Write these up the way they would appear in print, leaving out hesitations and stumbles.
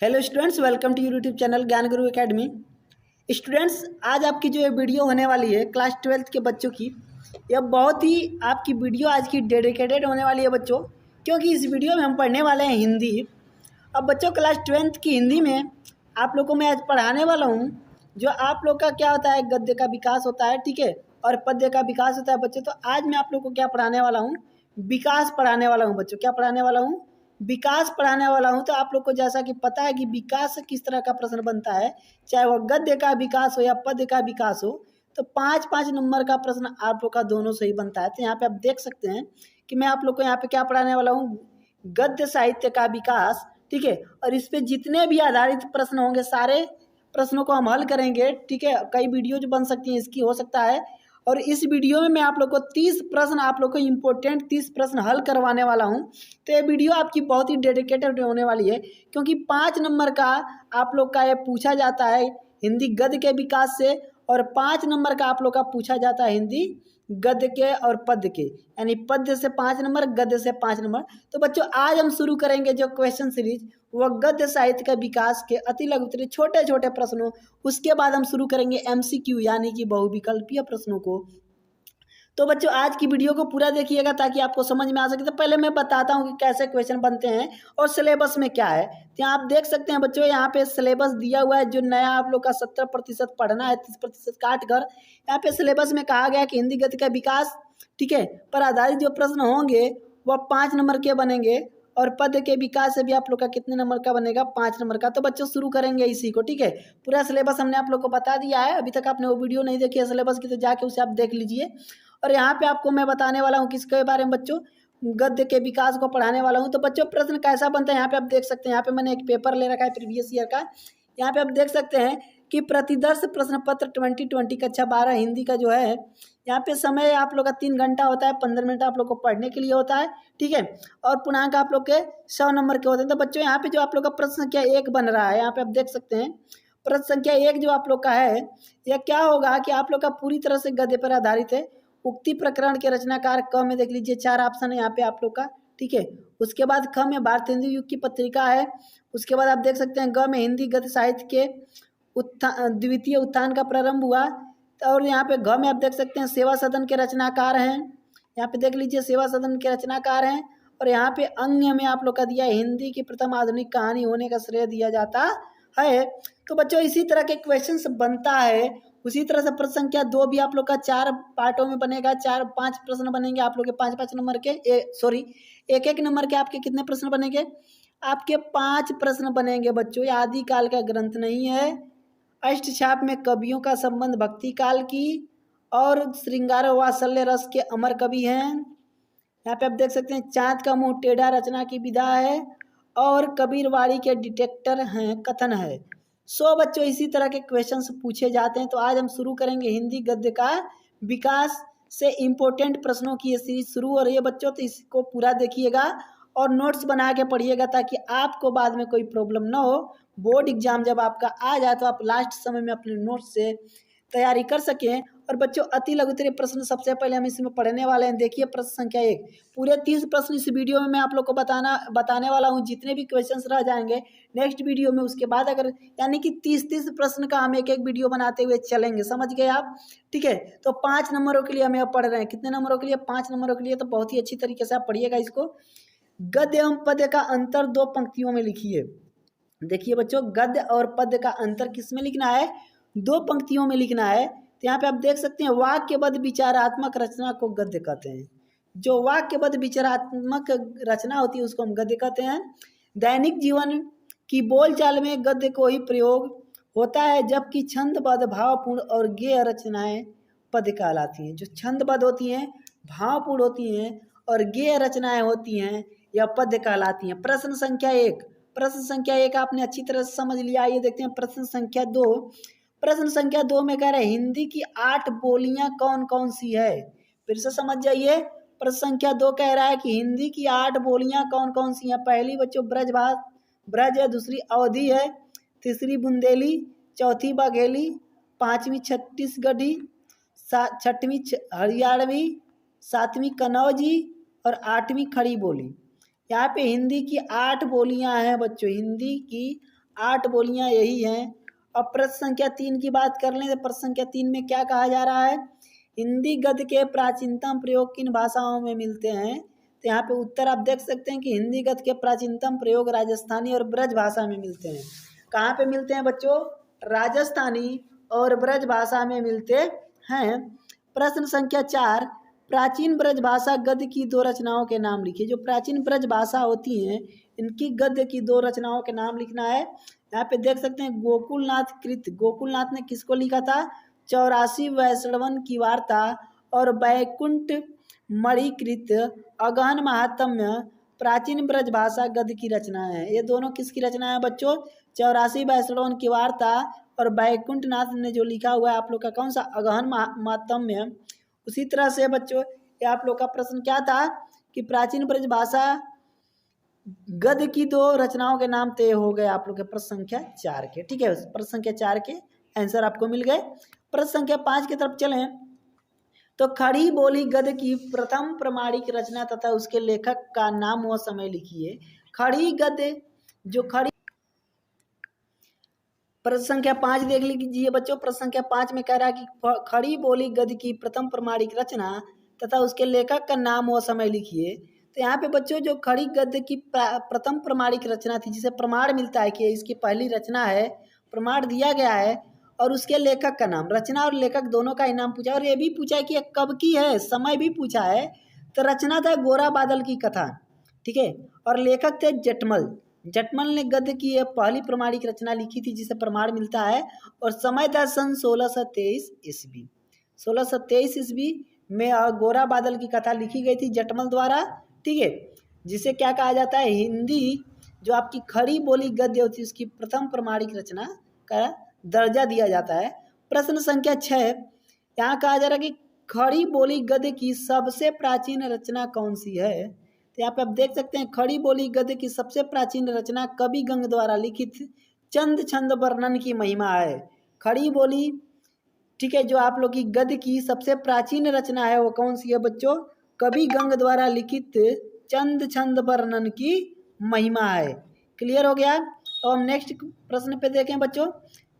Hello students, welcome to YouTube channel Gyan Guru academy. Students, आज आपकी जो ये वीडियो होने वाली है क्लास 12th के बच्चों की, यह बहुत ही आपकी वीडियो आज की डेडिकेटेड होने वाली है बच्चों, क्योंकि इस वीडियो में हम पढ़ने वाले हैं हिंदी। अब बच्चों, क्लास 12th की हिंदी में आप लोग को मैं आज पढ़ाने वाला हूँ जो आप लोग का क्या होता है, गद्य का विकास होता है, ठीक है, और पद्य का विकास होता है बच्चों। तो आज मैं आप लोग को क्या पढ़ाने वाला हूँ, विकास पढ़ाने वाला हूँ बच्चों। क्या पढ़ाने वाला हूँ? विकास पढ़ाने वाला हूँ। तो आप लोग को जैसा कि पता है कि विकास से किस तरह का प्रश्न बनता है, चाहे वह गद्य का विकास हो या पद्य का विकास हो, तो 5-5 नंबर का प्रश्न आप लोग का दोनों से ही बनता है। तो यहाँ पे आप देख सकते हैं कि मैं आप लोग को यहाँ पे क्या पढ़ाने वाला हूँ, गद्य साहित्य का विकास, ठीक है। और इस पे जितने भी आधारित प्रश्न होंगे सारे प्रश्नों को हम हल करेंगे, ठीक है। कई वीडियो जो बन सकती हैं इसकी हो सकता है। और इस वीडियो में मैं आप लोग को 30 प्रश्न, आप लोग को इम्पोर्टेंट 30 प्रश्न हल करवाने वाला हूं। तो ये वीडियो आपकी बहुत ही डेडिकेटेड होने वाली है, क्योंकि 5 नंबर का आप लोग का ये पूछा जाता है हिंदी गद्य के विकास से, और 5 नंबर का आप लोग का पूछा जाता है हिंदी गद्य के और पद्य के, यानी पद्य से 5 नंबर, गद्य से 5 नंबर। तो बच्चों, आज हम शुरू करेंगे जो क्वेश्चन सीरीज, वह गद्य साहित्य का विकास के अति लघु उत्तरीय छोटे छोटे प्रश्नों। उसके बाद हम शुरू करेंगे एमसीक्यू यानी कि बहुविकल्पीय प्रश्नों को। तो बच्चों, आज की वीडियो को पूरा देखिएगा ताकि आपको समझ में आ सके। तो पहले मैं बताता हूँ कि कैसे क्वेश्चन बनते हैं और सिलेबस में क्या है। तो यहाँ आप देख सकते हैं बच्चों, यहाँ पे सिलेबस दिया हुआ है। जो नया आप लोग का 70% पढ़ना है, 30% काट कर यहाँ पे सिलेबस में कहा गया कि हिंदी गद्य का विकास, ठीक है, पर आधारित जो प्रश्न होंगे वह 5 नंबर के बनेंगे, और पद्य के विकास से भी आप लोग का कितने नंबर का बनेगा, 5 नंबर का। तो बच्चों, शुरू करेंगे इसी को, ठीक है। पूरा सिलेबस हमने आप लोग को बता दिया है। अभी तक आपने वो वीडियो नहीं देखी है सिलेबस की, तो जाके उसे आप देख लीजिए। और यहाँ पे आपको मैं बताने वाला हूँ किसके बारे में बच्चों, गद्य के विकास को पढ़ाने वाला हूँ। तो बच्चों, प्रश्न कैसा बनता है यहाँ पे आप देख सकते हैं। यहाँ पे मैंने एक पेपर ले रखा है प्रीवियस ईयर का। यहाँ पे आप देख सकते हैं कि प्रतिदर्श प्रश्न पत्र 2020 कक्षा 12 हिंदी का जो है, यहाँ पे समय आप लोग का 3 घंटा होता है, 15 मिनट आप लोग को पढ़ने के लिए होता है, ठीक है। और पूर्णांक आप लोग के 100 नंबर के होते हैं। तो बच्चों, यहाँ पे जो आप लोग का प्रश्न संख्या 1 बन रहा है, यहाँ पे आप देख सकते हैं प्रश्न संख्या 1 जो आप लोग का है, यह क्या होगा कि आप लोग का पूरी तरह से गद्य पर आधारित है। उक्ति प्रकरण के रचनाकार क में देख लीजिए 4 ऑप्शन है यहाँ पे आप लोग का, ठीक है। उसके बाद ख में भारतेंदु युग की पत्रिका है। उसके बाद आप देख सकते हैं ग में हिंदी गद्य साहित्य के द्वितीय उत्थान का प्रारंभ हुआ। और यहाँ पे घ में आप देख सकते हैं सेवा सदन के रचनाकार हैं। यहाँ पे देख लीजिए सेवा सदन के रचनाकार हैं। और यहाँ पे अन्य में आप लोग का दिया है हिंदी की प्रथम आधुनिक कहानी होने का श्रेय दिया जाता है। तो बच्चों, इसी तरह के क्वेश्चन बनता है। उसी तरह से प्रश्न संख्या 2 भी आप लोग का 4 पार्टों में बनेगा। 4-5 प्रश्न बनेंगे आप लोग के, 5-5 नंबर के, एक नंबर के आपके कितने प्रश्न बनेंगे, आपके 5 प्रश्न बनेंगे बच्चों। ये आदिकाल का ग्रंथ नहीं है। अष्टछाप में कवियों का संबंध भक्ति काल की और श्रृंगार वात्सल्य रस के अमर कवि हैं। यहाँ पे आप देख सकते हैं चाँद का मुंह टेढ़ा रचना की विधा है, और कबीरवाड़ी के डिटेक्टर हैं कथन है। बच्चों, इसी तरह के क्वेश्चंस पूछे जाते हैं। तो आज हम शुरू करेंगे हिंदी गद्य का विकास से इम्पोर्टेंट प्रश्नों की ये सीरीज शुरू हो रही है बच्चों। तो इसको पूरा देखिएगा और नोट्स बना के पढ़िएगा, ताकि आपको बाद में कोई प्रॉब्लम ना हो। बोर्ड एग्जाम जब आपका आ जाए तो आप लास्ट समय में अपने नोट्स से तैयारी कर सकें। और बच्चों, अति लघु उत्तरीय प्रश्न सबसे पहले हम इसमें पढ़ने वाले हैं। देखिए प्रश्न संख्या 1, पूरे 30 प्रश्न इस वीडियो में मैं आप लोग को बताने वाला हूं। जितने भी क्वेश्चंस रह जाएंगे नेक्स्ट वीडियो में, उसके बाद अगर, यानी कि 30 प्रश्न का हम एक वीडियो बनाते हुए चलेंगे, समझ गए आप, ठीक है। तो 5 नंबरों के लिए हम पढ़ रहे हैं। कितने नंबरों के लिए? 5 नंबरों के लिए। तो बहुत ही अच्छी तरीके से आप पढ़िएगा इसको। गद्य एवं पद्य का अंतर 2 पंक्तियों में लिखिए। देखिए बच्चों, गद्य और पद्य का अंतर किस में लिखना है? 2 पंक्तियों में लिखना है। तो यहाँ पे आप देख सकते हैं वाक्यबद्ध विचारात्मक रचना को गद्य कहते हैं। जो वाक्यबद्ध विचारात्मक रचना होती है उसको हम गद्य कहते हैं। दैनिक जीवन की बोलचाल में गद्य को ही प्रयोग होता है, जबकि छंदबद्ध भावपूर्ण और गेय रचनाएं पद्य कहलाती हैं। जो छंदबद्ध होती हैं, भावपूर्ण होती हैं और गेय रचनाएं होती हैं, यह पद्य कहलाती हैं। प्रश्न संख्या 1, प्रश्न संख्या 1 आपने अच्छी तरह से समझ लिया। आइए देखते हैं प्रश्न संख्या 2। प्रश्न संख्या 2 में कह रहे हैं हिंदी की 8 बोलियां कौन कौन सी है। फिर से समझ जाइए। प्रश्न संख्या 2 कह रहा है कि हिंदी की 8 बोलियां कौन कौन सी हैं। पहली बच्चों ब्रज है, दूसरी अवधी है, तीसरी बुंदेली, चौथी बघेली, 5वीं छत्तीसगढ़ी, 6वीं हरियाणवी, 7वीं कन्नौजी और 8वीं खड़ी बोली। यहाँ पे हिंदी की 8 बोलियां हैं बच्चों। हिंदी की 8 बोलियां यही हैं। अब प्रश्न संख्या 3 की बात कर लें तो प्रश्न संख्या 3 में क्या कहा जा रहा है, हिंदी गद्य के प्राचीनतम प्रयोग किन भाषाओं में मिलते हैं। तो यहाँ पे उत्तर आप देख सकते हैं कि हिंदी गद्य के प्राचीनतम प्रयोग राजस्थानी और ब्रज भाषा में मिलते हैं। कहाँ पे मिलते हैं बच्चों, राजस्थानी और ब्रज भाषा में मिलते हैं। प्रश्न संख्या 4, प्राचीन ब्रज भाषा गद्य की 2 रचनाओं के नाम लिखिए। जो प्राचीन ब्रज भाषा होती हैं इनकी गद्य की 2 रचनाओं के नाम लिखना है। यहाँ पे देख सकते हैं गोकुलनाथ कृत, गोकुलनाथ ने किसको लिखा था, 84 वैष्णवन की वार्ता, और वैकुंठ मणिकृत अगहन महात्म्य प्राचीन ब्रज भाषा गद्य की रचना है। ये दोनों किसकी रचना है बच्चों, 84 वैष्णवन की वार्ता और वैकुंठ नाथ ने जो लिखा हुआ है आप लोग का कौन सा, अगहन महात्म्य। उसी तरह से बच्चों ये आप लोग का प्रश्न क्या था कि प्राचीन ब्रज भाषा गद्य की 2 रचनाओं के नाम तय हो गए आप लोग के प्रश्न संख्या 4 के। ठीक है, प्रश्न संख्या 4 के आंसर आपको मिल गए। प्रश्न संख्या 5 की तरफ चलें तो खड़ी बोली गद्य की प्रथम प्रमाणिक रचना तथा उसके लेखक का नाम व समय लिखिए। खड़ी गद्य, जो खड़ी, प्रश्न संख्या 5 देख लीजिए बच्चों। प्रश्न संख्या 5 में कह रहा है कि खड़ी बोली गद्य की प्रथम प्रमाणिक रचना तथा उसके लेखक का नाम व समय लिखिए। तो यहाँ पे बच्चों जो खड़ी गद्य की प्रथम प्रमाणिक रचना थी, जिसे प्रमाण मिलता है कि इसकी पहली रचना है, प्रमाण दिया गया है, और उसके लेखक का नाम, रचना और लेखक दोनों का ही नाम पूछा, और ये भी पूछा है कि यह कब की है, समय भी पूछा है। तो रचना था गोरा बादल की कथा, ठीक है, और लेखक थे जटमल। जटमल ने गद्य की यह पहली प्रमाणिक रचना लिखी थी जिसे प्रमाण मिलता है, और समय था सन 1623 ईस्वी। 1623 ईस्वी में गोरा बादल की कथा लिखी गई थी जटमल द्वारा, ठीक है, जिसे क्या कहा जाता है, हिंदी जो आपकी खड़ी बोली गद्य होती है उसकी प्रथम प्रमाणिक रचना का दर्जा दिया जाता है। प्रश्न संख्या 6, यहाँ कहा जा रहा है कि खड़ी बोली गद्य की सबसे प्राचीन रचना कौन सी है। तो यहाँ पे आप देख सकते हैं खड़ी बोली गद्य की सबसे प्राचीन रचना कवि गंग द्वारा लिखित चंद छंद वर्णन की महिमा है। खड़ी बोली, ठीक है, जो आप लोग की गद्य की सबसे प्राचीन रचना है वो कौन सी है बच्चों, कवि गंग द्वारा लिखित चंद छंद वर्णन की महिमा है। क्लियर हो गया। और हम नेक्स्ट प्रश्न पे देखें बच्चों।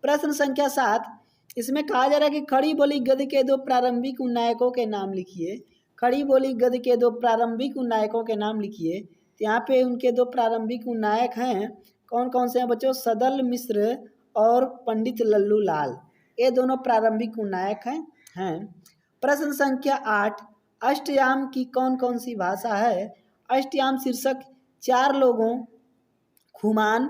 प्रश्न संख्या 7, इसमें कहा जा रहा है कि खड़ी बोली गद्य के 2 प्रारंभिक उन्नायकों के नाम लिखिए। खड़ी बोली गद्य के 2 प्रारंभिक उन्नायकों के नाम लिखिए। तो यहाँ पे उनके 2 प्रारंभिक उन्नायक हैं, कौन कौन से हैं बच्चों, सदल मिश्र और पंडित लल्लू लाल, ये दोनों प्रारंभिक उन्नायक हैं। प्रश्न संख्या 8, अष्टयाम की कौन कौन सी भाषा है। अष्टयाम शीर्षक 4 लोगों खुमान,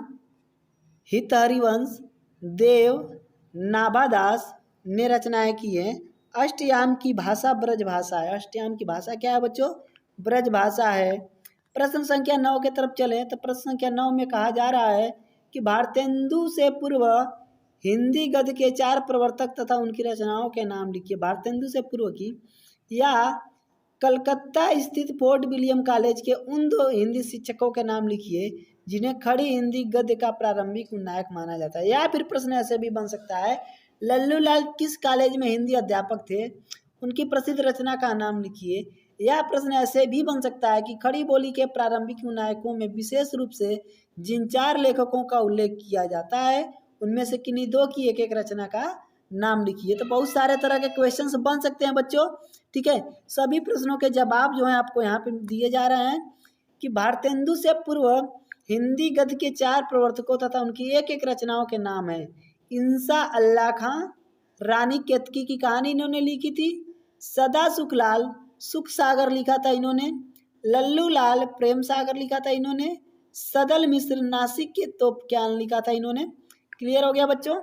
हित हरिवंश, देव, नाभादास ने रचनाएं की हैं। अष्टयाम की भाषा ब्रज भाषा है। अष्टयाम की भाषा क्या है बच्चों, ब्रज भाषा है। प्रश्न संख्या 9 की तरफ चलें तो प्रश्न संख्या 9 में कहा जा रहा है कि भारतेंदु से पूर्व हिंदी गद्य के 4 प्रवर्तक तथा उनकी रचनाओं के नाम लिखिए। भारतेंदु से पूर्व की, या कलकत्ता स्थित फोर्ट विलियम कॉलेज के उन 2 हिंदी शिक्षकों के नाम लिखिए जिन्हें खड़ी हिंदी गद्य का प्रारंभिक उन्नायक माना जाता है। या फिर प्रश्न ऐसे भी बन सकता है, लल्लू लाल किस कॉलेज में हिंदी अध्यापक थे, उनकी प्रसिद्ध रचना का नाम लिखिए। यह प्रश्न ऐसे भी बन सकता है कि खड़ी बोली के प्रारंभिक उन्नायकों में विशेष रूप से जिन 4 लेखकों का उल्लेख किया जाता है उनमें से किन्हीं 2 की एक एक रचना का नाम लिखिए। तो बहुत सारे तरह के क्वेश्चंस बन सकते हैं बच्चों, ठीक है। सभी प्रश्नों के जवाब जो हैं आपको यहाँ पे दिए जा रहे हैं कि भारतेंदु से पूर्व हिंदी गद्य के 4 प्रवर्तकों तथा उनकी एक एक रचनाओं के नाम है। इंसा अल्लाह खां, रानी केतकी की कहानी इन्होंने लिखी थी। सदा सुखलाल, सुख सागर लिखा था इन्होंने। लल्लू लाल, प्रेम सागर लिखा था इन्होंने। सदल मिश्र, नासिक के तोप ज्ञान लिखा था इन्होंने। क्लियर हो गया बच्चों।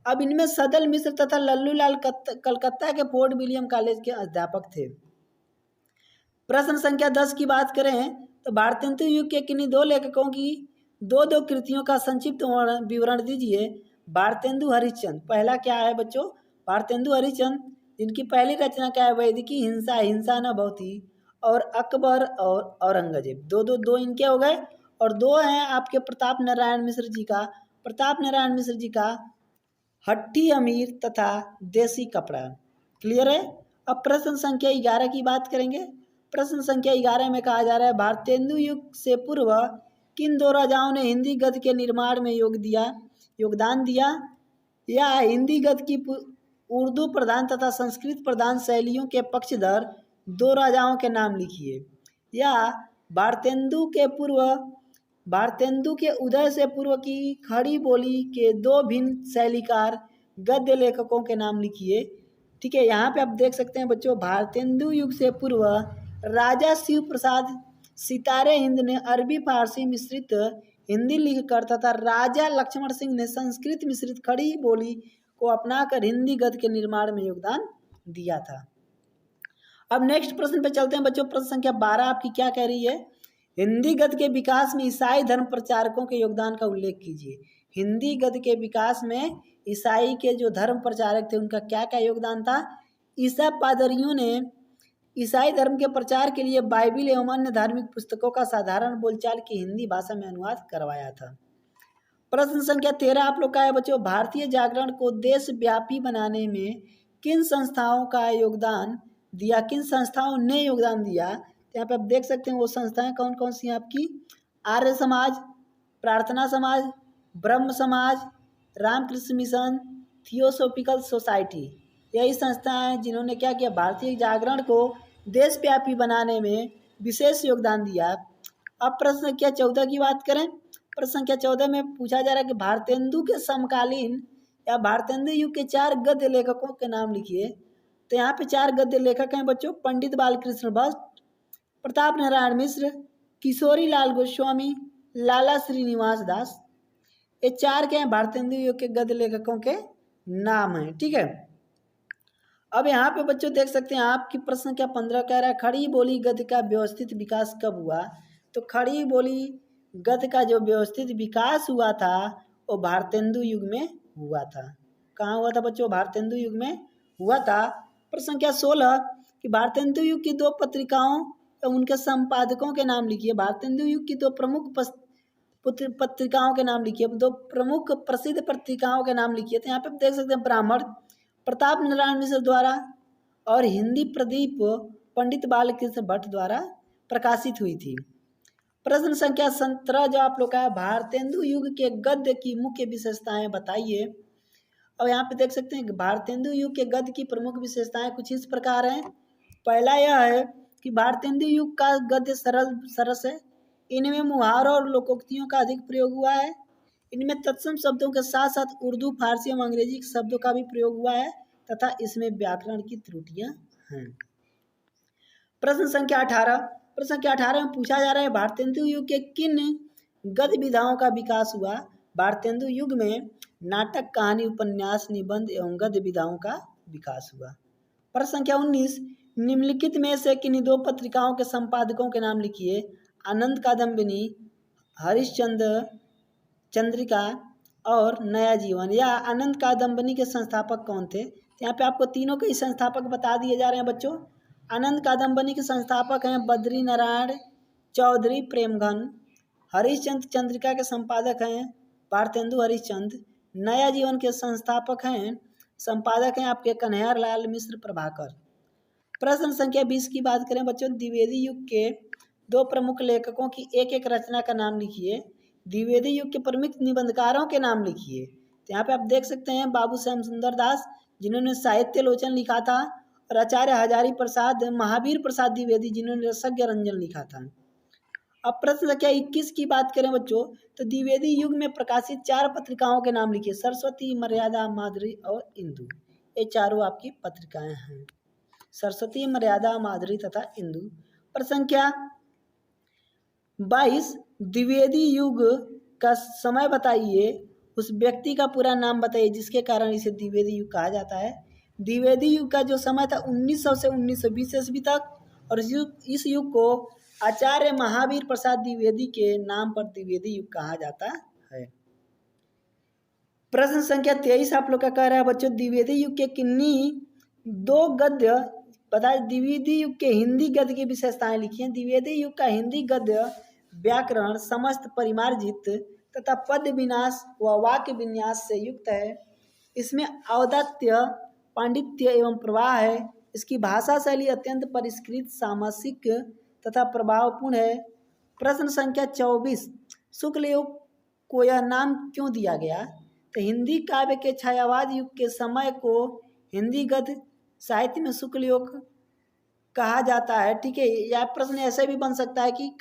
अब इनमें सदल मिश्र तथा लल्लू लाल कलकत्ता के फोर्ट विलियम कॉलेज के अध्यापक थे। प्रश्न संख्या 10 की बात करें तो भारतेंदु युग के किन्हीं 2 लेखकों की 2 कृतियों का संक्षिप्त विवरण दीजिए। भारतेंदु हरिश्चंद्र, पहला क्या है बच्चों, भारतेंदु हरिश्चंद्र, जिनकी पहली रचना क्या है, वैदिकी हिंसा, हिंसा न बहुती, और अकबर और औरंगजेब। दो इनके हो गए। और 2 हैं आपके प्रताप नारायण मिश्र जी का, प्रताप नारायण मिश्र जी का हट्टी अमीर तथा देसी कपड़ा। क्लियर है। अब प्रश्न संख्या 11 की बात करेंगे। प्रश्न संख्या 11 में कहा जा रहा है भारतेंदु युग से पूर्व किन दो राजाओं ने हिंदी गद्य के निर्माण में योगदान दिया? या हिंदी गद्य की उर्दू प्रधान तथा संस्कृत प्रधान शैलियों के पक्षधर दो राजाओं के नाम लिखिए। या भारतेंदु के उदय से पूर्व की खड़ी बोली के दो भिन्न शैलीकार गद्य लेखकों के नाम लिखिए। ठीक है, यहाँ पे आप देख सकते हैं बच्चों, भारतेंदु युग से पूर्व राजा शिव प्रसाद सितारे हिंद ने अरबी फारसी मिश्रित हिंदी लिखकर तथा राजा लक्ष्मण सिंह ने संस्कृत मिश्रित खड़ी बोली को अपनाकर हिंदी गद्य के निर्माण में योगदान दिया था। अब नेक्स्ट प्रश्न पे चलते हैं बच्चों। प्रश्न संख्या 12 आपकी क्या कह रही है? हिंदी गद्य के विकास में ईसाई धर्म प्रचारकों के योगदान का उल्लेख कीजिए। हिंदी गद्य के विकास में ईसाई के जो धर्म प्रचारक थे उनका क्या क्या योगदान था? ईसा पादरियों ने ईसाई धर्म के प्रचार के लिए बाइबिल एवं अन्य धार्मिक पुस्तकों का साधारण बोलचाल की हिंदी भाषा में अनुवाद करवाया था। प्रश्न संख्या 13 आप लोग का है बच्चों, भारतीय जागरण को देशव्यापी बनाने में किन संस्थाओं का योगदान दिया? किन संस्थाओं ने योगदान दिया? यहाँ पे आप देख सकते हैं वो संस्थाएं कौन कौन सी हैं आपकी? आर्य समाज, प्रार्थना समाज, ब्रह्म समाज, रामकृष्ण मिशन, थियोसोफिकल सोसाइटी, यही संस्थाएं हैं जिन्होंने क्या किया? भारतीय जागरण को देशव्यापी बनाने में विशेष योगदान दिया। अब प्रश्न संख्या 14 की बात करें। प्रश्न संख्या 14 में पूछा जा रहा है कि भारतेंदु के समकालीन या भारतेंदु युग के 4 गद्य लेखकों के नाम लिखिए। तो यहाँ पे 4 गद्य लेखक हैं बच्चों, पंडित बालकृष्ण भट्ट, प्रताप नारायण मिश्र, किशोरी लाल गोस्वामी, लाला श्रीनिवास दास। ये 4 के हैं भारतेंदु युग के गद्य लेखकों के नाम हैं। ठीक है, अब यहाँ पे बच्चों देख सकते हैं आपकी प्रश्न संख्या 15 कह रहा है खड़ी बोली गद्य का व्यवस्थित विकास कब हुआ? तो खड़ी बोली गद्य का जो व्यवस्थित विकास हुआ था वो भारतेंदु युग में हुआ था। कहाँ हुआ था बच्चों? भारतेंदु युग में हुआ था। प्रश्न संख्या 16 कि भारतेंदु युग की 2 पत्रिकाओं और उनके संपादकों के नाम लिखिए। भारतेंदु युग की 2 प्रमुख पत्रिकाओं के नाम लिखिए, 2 प्रमुख प्रसिद्ध पत्रिकाओं के नाम लिखिए। तो यहाँ पे देख सकते हैं ब्राह्मण प्रताप नारायण मिश्र द्वारा और हिंदी प्रदीप पंडित बालकृष्ण भट्ट द्वारा प्रकाशित हुई थी। प्रश्न संख्या 17 जो आप लोग का है, भारतेंदु युग के गद्य की मुख्य विशेषताएं बताइए। और यहाँ पे देख सकते हैं कि भारतेंदु युग के गद्य की प्रमुख विशेषताएं कुछ इस प्रकार हैं। पहला यह है कि भारतेंदु युग का गद्य सरस है, इनमें मुहावरों और लोकोक्तियों का अधिक प्रयोग हुआ है, इनमें तत्सम शब्दों के साथ साथ उर्दू, फारसी एवं अंग्रेजी शब्दों का भी प्रयोग हुआ है तथा इसमें व्याकरण की त्रुटियां हैं। प्रश्न संख्या 18 में पूछा जा रहा है भारतेंदु युग के किन गद्य विधाओं का विकास हुआ? भारतेंदु युग में नाटक, कहानी, उपन्यास, निबंध एवं गद्य विधाओं का विकास हुआ। प्रश्न संख्या 19 निम्नलिखित में से किन 2 पत्रिकाओं के संपादकों के नाम लिखिए? आनंद कादम्बिनी, हरिश्चंद्र चंद्रिका और नया जीवन। या आनंद कादम्बिनी के संस्थापक कौन थे? यहाँ पे आपको तीनों के ही संस्थापक बता दिए जा रहे हैं बच्चों। आनंद कादम्बिनी के संस्थापक हैं बद्री नारायण चौधरी प्रेमघन। हरिश्चंद्र चंद्रिका के संपादक हैं भारतेंदु हरिश्चंद्र। नया जीवन के संस्थापक हैं संपादक हैं आपके कन्हैया लाल मिश्र प्रभाकर। प्रश्न संख्या 20 की बात करें बच्चों, द्विवेदी युग के 2 प्रमुख लेखकों की एक एक रचना का नाम लिखिए। द्विवेदी युग के प्रमुख निबंधकारों के नाम लिखिए। तो यहाँ पे आप देख सकते हैं बाबू श्याम सुंदर दास जिन्होंने साहित्य लोचन लिखा था, और आचार्य हजारी प्रसाद महावीर प्रसाद द्विवेदी जिन्होंने रसज्ञ रंजन लिखा था। अब प्रश्न संख्या 21 की बात करें बच्चों, तो द्विवेदी युग में प्रकाशित 4 पत्रिकाओं के नाम लिखिए। सरस्वती, मर्यादा, माधुरी और इंदु, ये चारों आपकी पत्रिकाएं हैं। सरस्वती, मर्यादा, माधुरी तथा इंदु। प्रश्न संख्या 22 द्विवेदी युग का समय बताइए, उस व्यक्ति का पूरा नाम बताइए जिसके कारण इसे द्विवेदी युग कहा जाता है। द्विवेदी युग का जो समय था 1900 से 1920 ईस्वी तक, और इस युग को आचार्य महावीर प्रसाद द्विवेदी के नाम पर द्विवेदी युग कहा जाता है। प्रश्न संख्या 23 आप लोग का कह रहा है बच्चों, द्विवेदी युग के किन्हीं 2 गद्य बताइए। द्विवेदी युग के हिंदी गद्य की विशेषताएं लिखिए। द्विवेदी युग का हिंदी गद्य व्याकरण, समस्त परिमार्जित तथा पद विन्यास व वाक्य विन्यास से युक्त है। इसमें औदात्य, पांडित्य एवं प्रवाह है। इसकी भाषा शैली अत्यंत परिष्कृत, सामासिक तथा प्रभावपूर्ण है। प्रश्न संख्या 24 शुक्ल युग को यह नाम क्यों दिया गया? तो हिंदी काव्य के छायावाद युग के समय को हिंदी गद्य साहित्य में शुक्ल युग कहा जाता है। ठीक है, यह प्रश्न ऐसे भी बन सकता है कि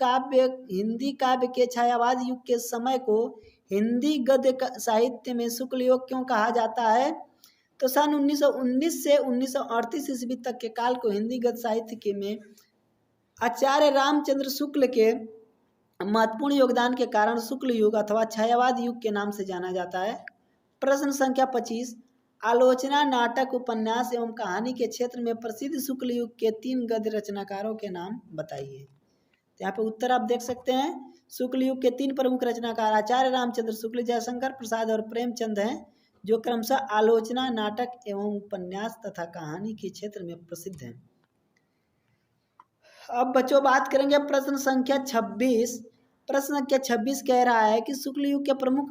हिंदी काव्य के छायावाद युग के समय को हिंदी गद्य साहित्य में शुक्ल युग क्यों कहा जाता है? तो सन 1919 से 1938 ईस्वी तक के काल को हिंदी गद्य साहित्य के में आचार्य रामचंद्र शुक्ल के महत्वपूर्ण योगदान के कारण शुक्ल युग अथवा छायावाद युग के नाम से जाना जाता है। प्रश्न संख्या 25, आलोचना, नाटक, उपन्यास एवं कहानी के क्षेत्र में प्रसिद्ध शुक्ल युग के 3 गद्य रचनाकारों के नाम बताइए। तो यहाँ पे उत्तर आप देख सकते हैं। शुक्ल युग के 3 प्रमुख रचनाकार आचार्य रामचंद्र शुक्ल, जयशंकर प्रसाद और प्रेमचंद हैं, जो क्रमशः आलोचना, नाटक एवं उपन्यास तथा कहानी के क्षेत्र में प्रसिद्ध हैं। अब बच्चों बात करेंगे प्रश्न संख्या 26। प्रश्न संख्या 26 कह रहा है कि शुक्ल युग के प्रमुख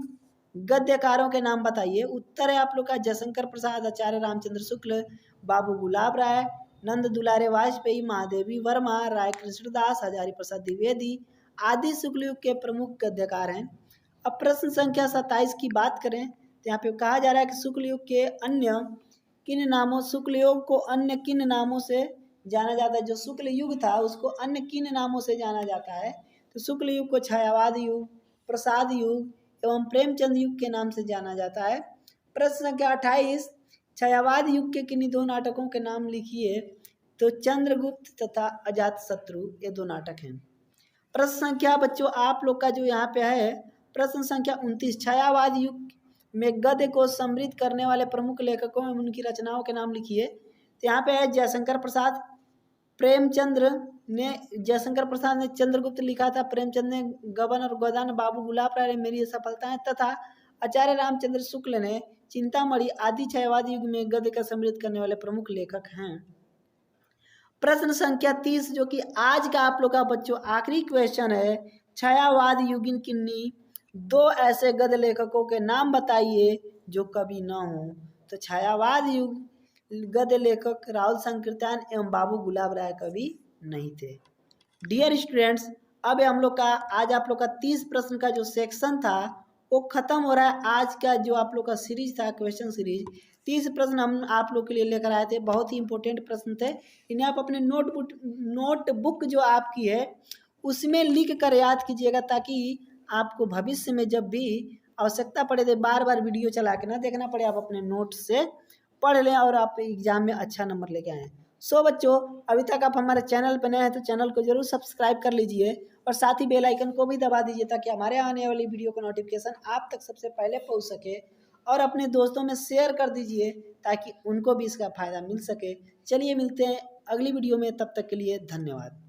गद्यकारों के नाम बताइए। उत्तर है आप लोग का जयशंकर प्रसाद, आचार्य रामचंद्र शुक्ल, बाबू गुलाब राय, नंद दुलारे वाजपेयी, महादेवी वर्मा, राय कृष्णदास, हजारी प्रसाद द्विवेदी आदि शुक्ल युग के प्रमुख गद्यकार हैं। अब प्रश्न संख्या 27 की बात करें तो यहाँ पे कहा जा रहा है कि शुक्ल युग के अन्य किन नामों शुक्ल युग को अन्य किन नामों से जाना जाता है? जो शुक्ल युग था उसको अन्य किन नामों से जाना जाता है? तो शुक्ल युग को छायावाद युग, प्रसाद युग एवं प्रेमचंद युग के नाम से जाना जाता है। प्रश्न संख्या 28, छायावाद युग के किन्हीं 2 नाटकों के नाम लिखिए। तो चंद्रगुप्त तथा अजातशत्रु ये 2 नाटक हैं। प्रश्न संख्या बच्चों आप लोग का जो यहाँ पे है प्रश्न संख्या 29, छायावाद युग में गद्य को समृद्ध करने वाले प्रमुख लेखकों एवं उनकी रचनाओं के नाम लिखिए। तो यहाँ पे है जयशंकर प्रसाद, जयशंकर प्रसाद ने चंद्रगुप्त लिखा था, प्रेमचंद ने गबन और गोदान, बाबू गुलाब राय ने मेरी सफलताएं तथा आचार्य रामचंद्र शुक्ल ने चिंतामणि आदि छायावाद युग में गद्य का समृद्ध करने वाले प्रमुख लेखक हैं। प्रश्न संख्या 30 जो कि आज का आप लोग का बच्चों आखिरी क्वेश्चन है, छायावाद युगीन किन्नी 2 ऐसे गद्य लेखकों के नाम बताइए जो कवि न हो। तो छायावाद युग गद्य लेखक राहुल संकीर्तन एवं बाबू गुलाब राय कवि नहीं थे। डियर स्टूडेंट्स, अब हम लोग का आज आप लोग का 30 प्रश्न का जो सेक्शन था वो खत्म हो रहा है। आज का जो आप लोग का सीरीज था क्वेश्चन सीरीज 30 प्रश्न हम आप लोग के लिए लेकर आए थे। बहुत ही इंपॉर्टेंट प्रश्न थे। इन्हें आप अपने नोटबुक जो आपकी है उसमें लिख कर याद कीजिएगा, ताकि आपको भविष्य में जब भी आवश्यकता पड़े तो बार बार वीडियो चला के ना देखना पड़े, आप अपने नोट से पढ़ लें और आप एग्जाम में अच्छा नंबर लेके आएँ। सो बच्चों, अभी तक आप हमारे चैनल पर नए हैं तो चैनल को जरूर सब्सक्राइब कर लीजिए और साथ ही बेल आइकन को भी दबा दीजिए, ताकि हमारे आने वाली वीडियो का नोटिफिकेशन आप तक सबसे पहले पहुंच सके। और अपने दोस्तों में शेयर कर दीजिए ताकि उनको भी इसका फ़ायदा मिल सके। चलिए मिलते हैं अगली वीडियो में, तब तक के लिए धन्यवाद।